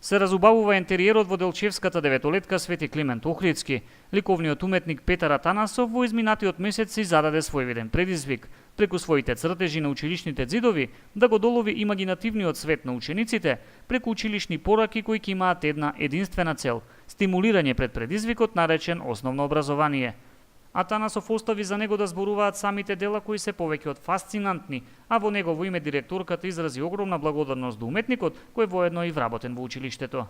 Се разубавува ентериерот во Делчевската деветолетка Свети Климент Охридски. Ликовниот уметник Петар Атанасов во изминатиот месец си зададе своевиден предизвик, преку своите цртежи на училишните ѕидови, да го долови имагинативниот свет на учениците, преку училишни пораки кои ќе имаат една единствена цел – стимулирање пред предизвикот наречен основно образование. Атанасов остави за него да зборуваат самите дела кои се повеќе од фасцинантни, а во негово име директорката изрази огромна благодарност до уметникот кој воедно и вработен во училиштето.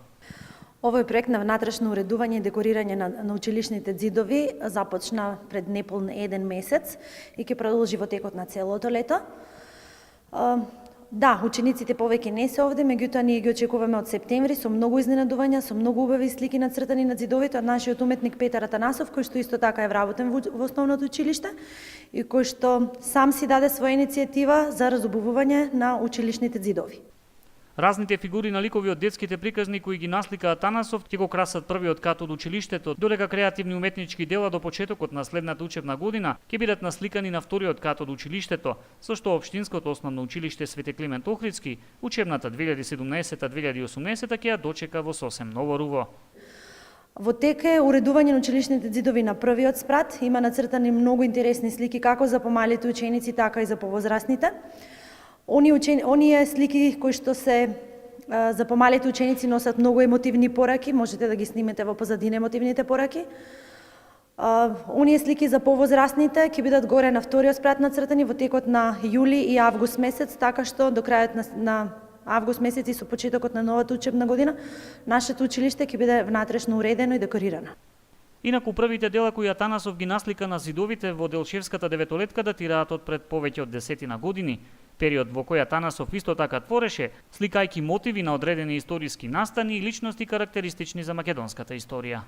Овој проект на внатрешно уредување и декорирање на училишните ѕидови започна пред неполн еден месец и ќе продолжи во текот на целото лето. Да, учениците повеќе не се овде, меѓутоа ние ги очекуваме од септември со многу изненадувања, со многу убави слики нацртани на ѕидовите од нашиот уметник Петар Атанасов, кој што исто така е вработен во основното училиште и кој што сам си даде своја иницијатива за разубавување на училишните ѕидови. Разните фигури на ликови од детските приказни кои ги наслика Атанасов ќе го красат првиот кат од училиштето, додека креативни уметнички дела до почетокот на следната учебна година ќе бидат насликани на вториот кат од училиштето, со што Општинското основно училиште Свети Климент Охридски учебната 2017-2018 ќе ја дочека во сосем ново руво. Во тек е уредување на училишните ѕидови на првиот спрат, има нацртани многу интересни слики како за помалите ученици, така и за повозрастните. Оние слики кои што се за помалите ученици носат многу емотивни пораки, можете да ги снимете во позадина емотивните пораки. Оние слики за повозрастните ќе бидат горе на вториот спрат нацртани во текот на јули и август месец, така што до крајот на август месец и со почетокот на новата учебна година нашето училиште ќе биде внатрешно уредено и декорирано. Инаку првите дела кои Атанасов ги наслика на ѕидовите во Делчевската деветолетка датираат од пред повеќе од 10 години, период во кој Атанасов исто така твореше, сликајќи мотиви на одредени историски настани и личности карактеристични за македонската историја.